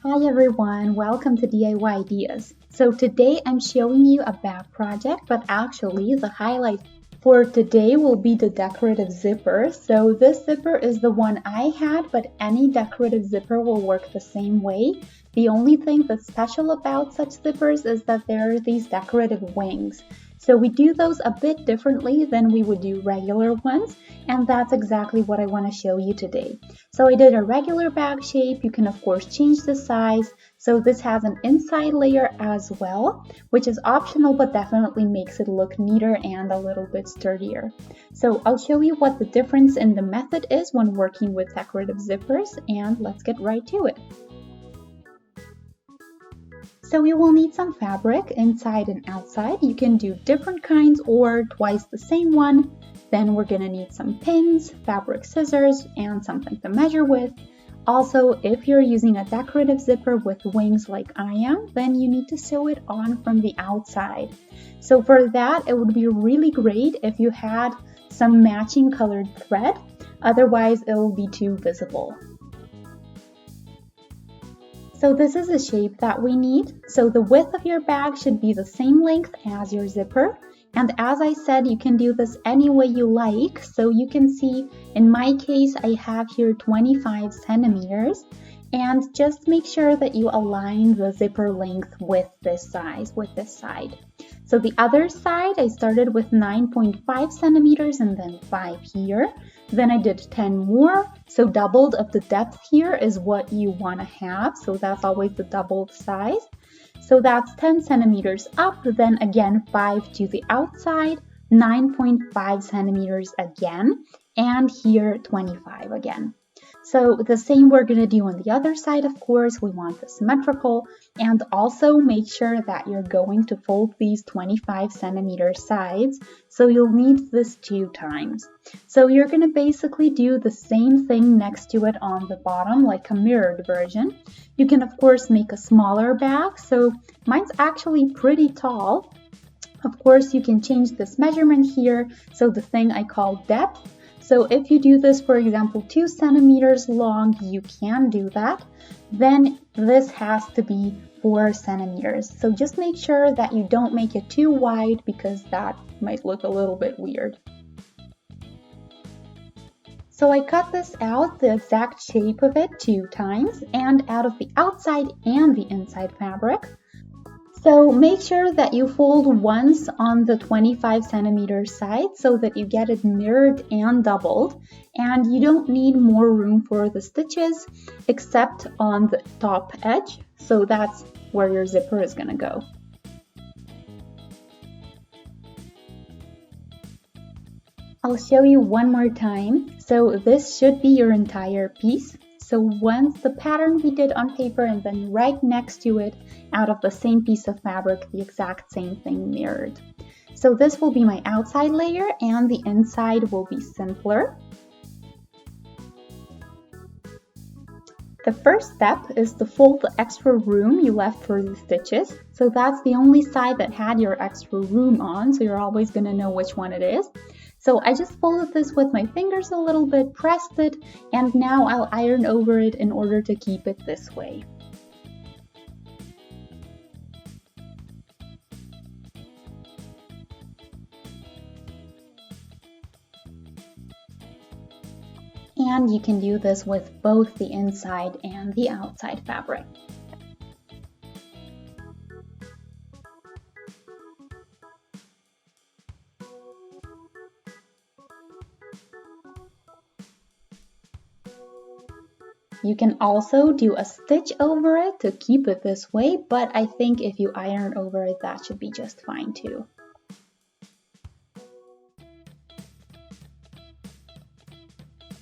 Hi everyone, welcome to DIY Ideas. So today I'm showing you a bag project, but actually the highlight for today will be the decorative zipper. So this zipper is the one I had, but any decorative zipper will work the same way. The only thing that's special about such zippers is that there are these decorative wings. So we do those a bit differently than we would do regular ones, and that's exactly what I want to show you today. So I did a regular bag shape. You can of course change the size. So this has an inside layer as well, which is optional but definitely makes it look neater and a little bit sturdier. So I'll show you what the difference in the method is when working with decorative zippers, and let's get right to it. So you will need some fabric inside and outside. You can do different kinds or twice the same one. Then we're gonna need some pins, fabric scissors, and something to measure with. Also, if you're using a decorative zipper with wings like I am, then you need to sew it on from the outside. So for that, it would be really great if you had some matching colored thread. Otherwise, it will be too visible. So this is the shape that we need. So the width of your bag should be the same length as your zipper. And as I said, you can do this any way you like. So you can see in my case, I have here 25 centimeters. And just make sure that you align the zipper length with this size, with this side. So the other side, I started with 9.5 centimeters and then 5 here. Then I did 10 more, so doubled of the depth here is what you want to have, so that's always the doubled size. So that's 10 centimeters up, then again 5 to the outside, 9.5 centimeters again, and here 25 again. So the same we're going to do on the other side, of course. We want the symmetrical, and also make sure that you're going to fold these 25 centimeter sides. So you'll need this 2 times. So you're going to basically do the same thing next to it on the bottom, like a mirrored version. You can of course make a smaller bag. So mine's actually pretty tall. Of course, you can change this measurement here. So the thing I call depth. So if you do this, for example, 2 centimeters long, you can do that. Then this has to be 4 centimeters. So just make sure that you don't make it too wide because that might look a little bit weird. So I cut this out, the exact shape of it 2 times, and out of the outside and the inside fabric. So make sure that you fold once on the 25 centimeter side so that you get it mirrored and doubled, and you don't need more room for the stitches except on the top edge. So that's where your zipper is going to go. I'll show you one more time. So this should be your entire piece. So once the pattern we did on paper and then right next to it, out of the same piece of fabric, the exact same thing mirrored. So this will be my outside layer and the inside will be simpler. The first step is to fold the extra room you left for the stitches. So that's the only side that had your extra room on, so you're always going to know which one it is. So I just folded this with my fingers a little bit, pressed it, and now I'll iron over it in order to keep it this way. And you can do this with both the inside and the outside fabric. You can also do a stitch over it to keep it this way, but I think if you iron over it, that should be just fine too.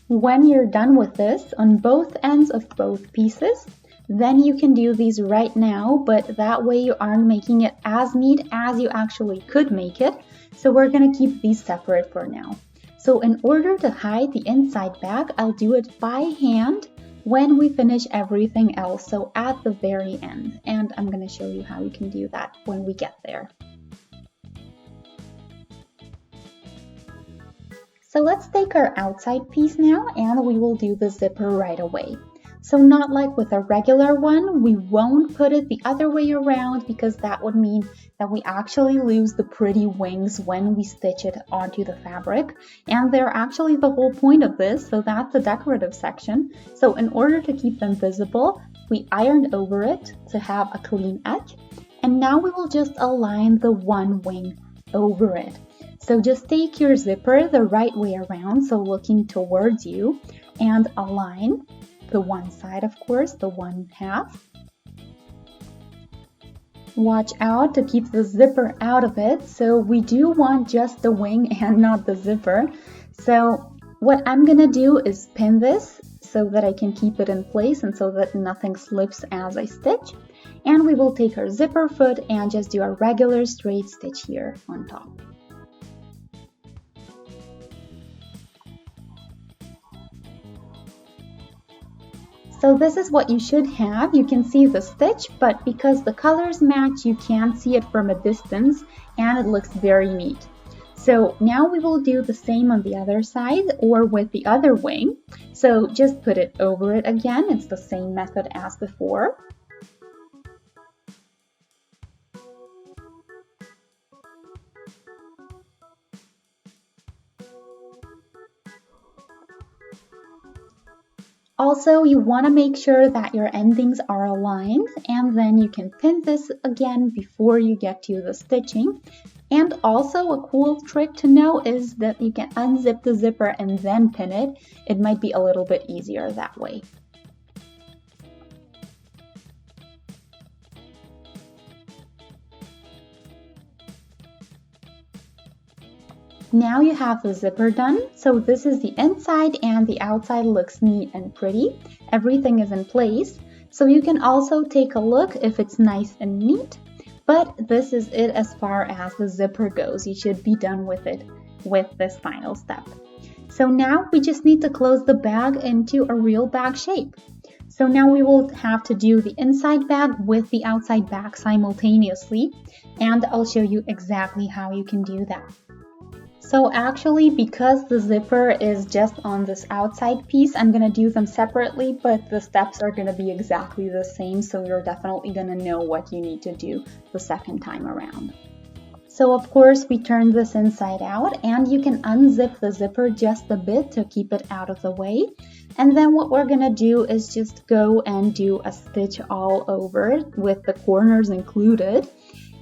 When you're done with this on both ends of both pieces, then you can do these right now, but that way you aren't making it as neat as you actually could make it. So we're going to keep these separate for now. So in order to hide the inside bag, I'll do it by hand when we finish everything else, so at the very end. And I'm going to show you how you can do that when we get there. So let's take our outside piece now and we will do the zipper right away. So not like with a regular one, we won't put it the other way around because that would mean that we actually lose the pretty wings when we stitch it onto the fabric. And they're actually the whole point of this, so that's the decorative section. So in order to keep them visible, we ironed over it to have a clean edge. And now we will just align the one wing over it. So just take your zipper the right way around, so looking towards you, and align the one side, of course, the one half. Watch out to keep the zipper out of it. So we do want just the wing and not the zipper. So what I'm gonna do is pin this so that I can keep it in place and so that nothing slips as I stitch. And we will take our zipper foot and just do a regular straight stitch here on top. So this is what you should have. You can see the stitch, but because the colors match, you can't see it from a distance and it looks very neat. So now we will do the same on the other side or with the other wing. So just put it over it again. It's the same method as before. Also, you want to make sure that your endings are aligned, and then you can pin this again before you get to the stitching. And also a cool trick to know is that you can unzip the zipper and then pin it. It might be a little bit easier that way. Now you have the zipper done. So this is the inside and the outside looks neat and pretty. Everything is in place. So you can also take a look if it's nice and neat. But this is it as far as the zipper goes. You should be done with it with this final step. So now we just need to close the bag into a real bag shape. So now we will have to do the inside bag with the outside bag simultaneously. And I'll show you exactly how you can do that. So actually, because the zipper is just on this outside piece, I'm going to do them separately, but the steps are going to be exactly the same, so you're definitely going to know what you need to do the second time around. So of course, we turn this inside out, and you can unzip the zipper just a bit to keep it out of the way. And then what we're going to do is just go and do a stitch all over with the corners included.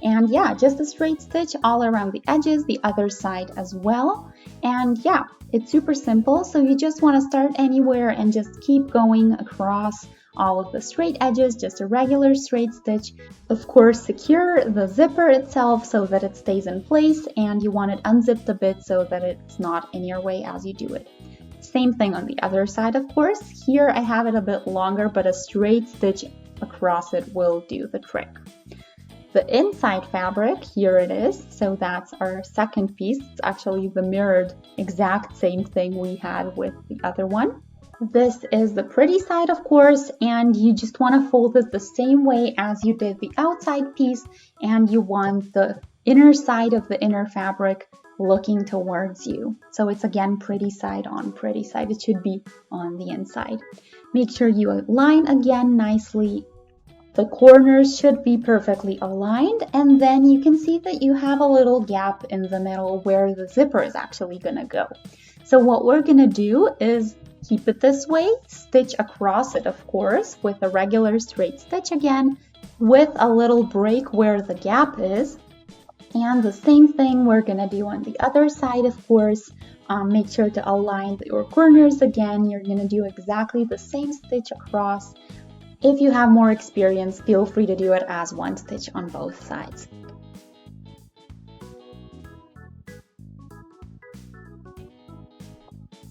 And yeah, just a straight stitch all around the edges, the other side as well. And yeah, it's super simple. So you just want to start anywhere and just keep going across all of the straight edges, just a regular straight stitch. Of course, secure the zipper itself so that it stays in place, and you want it unzipped a bit so that it's not in your way as you do it. Same thing on the other side, of course. Here I have it a bit longer, but a straight stitch across it will do the trick. The inside fabric, here it is. So that's our second piece. It's actually the mirrored exact same thing we had with the other one. This is the pretty side, of course, and you just want to fold it the same way as you did the outside piece, and you want the inner side of the inner fabric looking towards you. So it's again pretty side on pretty side. It should be on the inside. Make sure you align again nicely. The corners should be perfectly aligned, and then you can see that you have a little gap in the middle where the zipper is actually going to go. So what we're going to do is keep it this way, stitch across it, of course, with a regular straight stitch again, with a little break where the gap is. And the same thing we're going to do on the other side, of course. Make sure to align your corners again. You're going to do exactly the same stitch across. If you have more experience, feel free to do it as one stitch on both sides.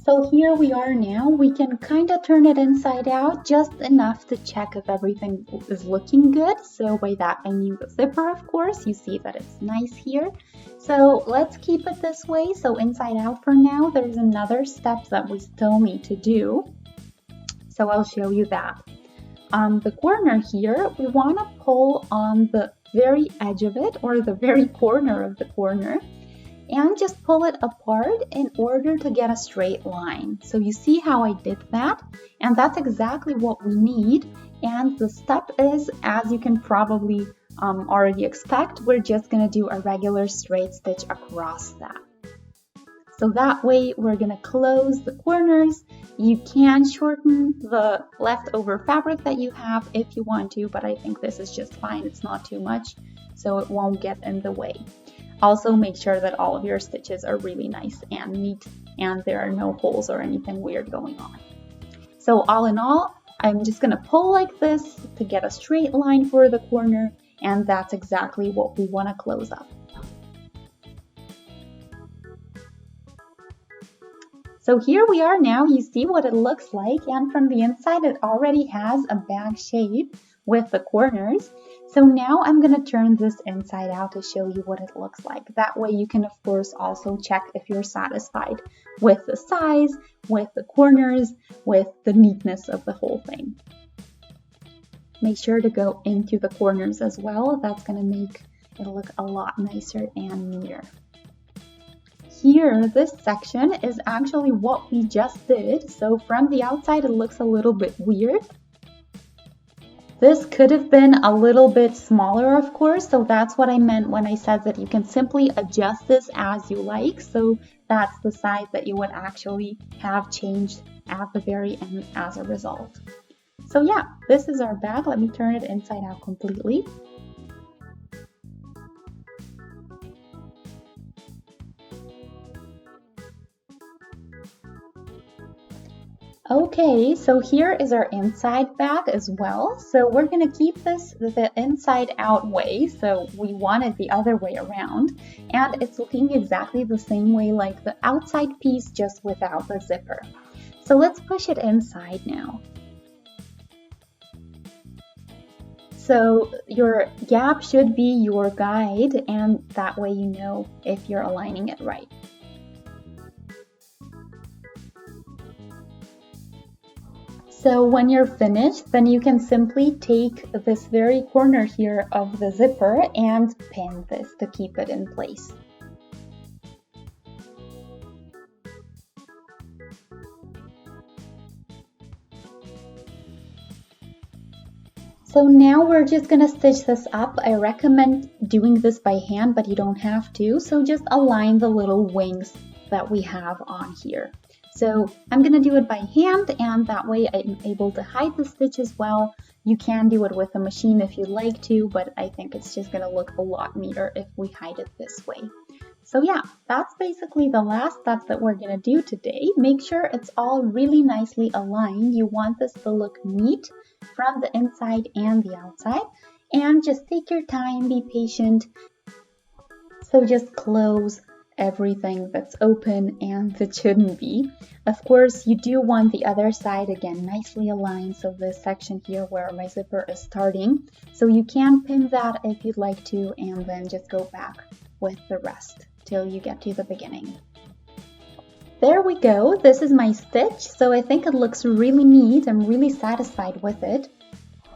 So here we are now. We can kind of turn it inside out just enough to check if everything is looking good. So by that I mean the zipper, of course. You see that it's nice here. So let's keep it this way. So inside out for now. There's another step that we still need to do. So I'll show you that. On the corner here, we want to pull on the very edge of it, or the very corner of the corner. and just pull it apart in order to get a straight line. So you see how I did that, and that's exactly what we need. And the step is, as you can probably already expect, we're just going to do a regular straight stitch across that. So that way we're going to close the corners. You can shorten the leftover fabric that you have if you want to, but I think this is just fine. It's not too much, so it won't get in the way. Also make sure that all of your stitches are really nice and neat and there are no holes or anything weird going on. So all in all, I'm just going to pull like this to get a straight line for the corner, and that's exactly what we want to close up. So here we are now. You see what it looks like, and from the inside it already has a bag shape with the corners. So now I'm going to turn this inside out to show you what it looks like. That way you can of course also check if you're satisfied with the size, with the corners, with the neatness of the whole thing. Make sure to go into the corners as well. That's going to make it look a lot nicer and neater. Here, this section is actually what we just did. So from the outside, it looks a little bit weird. This could have been a little bit smaller, of course. So that's what I meant when I said that you can simply adjust this as you like. So that's the size that you would actually have changed at the very end as a result. So yeah, this is our bag. Let me turn it inside out completely. Okay, so here is our inside bag as well. So we're going to keep this the inside out way. So we want it the other way around. And it's looking exactly the same way like the outside piece, just without the zipper. So let's push it inside now. So your gap should be your guide, and that way you know if you're aligning it right. So when you're finished, then you can simply take this very corner here of the zipper and pin this to keep it in place. So now we're just going to stitch this up. I recommend doing this by hand, but you don't have to. So just align the little wings that we have on here. So I'm going to do it by hand, and that way I'm able to hide the stitch as well. You can do it with a machine if you'd like to, but I think it's just going to look a lot neater if we hide it this way. So yeah, that's basically the last step that we're going to do today. Make sure it's all really nicely aligned. You want this to look neat from the inside and the outside, and just take your time, be patient. So just close everything that's open and that shouldn't be. Of course, you do want the other side again nicely aligned, so this section here where my zipper is starting. So you can pin that if you'd like to, and then just go back with the rest till you get to the beginning. There we go. This is my stitch, so I think it looks really neat. I'm really satisfied with it.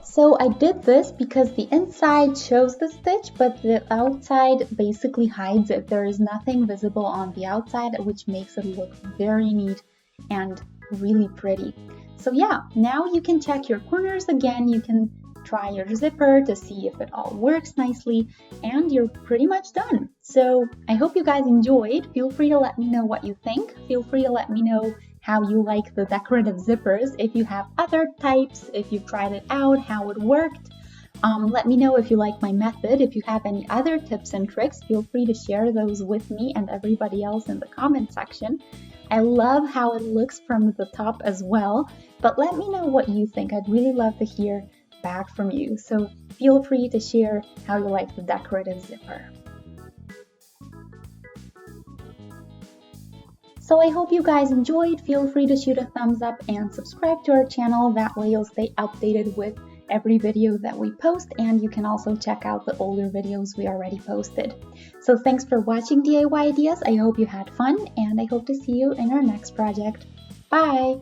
So I did this because the inside shows the stitch, but the outside basically hides it. There is nothing visible on the outside, which makes it look very neat and really pretty. So yeah, now you can check your corners again. You can try your zipper to see if it all works nicely, and you're pretty much done. So I hope you guys enjoyed. Feel free to let me know what you think. Feel free to let me know how you like the decorative zippers, if you have other types, if you've tried it out, how it worked. Let me know if you like my method. If you have any other tips and tricks, feel free to share those with me and everybody else in the comment section. I love how it looks from the top as well, but let me know what you think. I'd really love to hear back from you. So feel free to share how you like the decorative zipper. So I hope you guys enjoyed. Feel free to shoot a thumbs up and subscribe to our channel. That way you'll stay updated with every video that we post, and you can also check out the older videos we already posted. So thanks for watching DIY Ideas. I hope you had fun, and I hope to see you in our next project. Bye!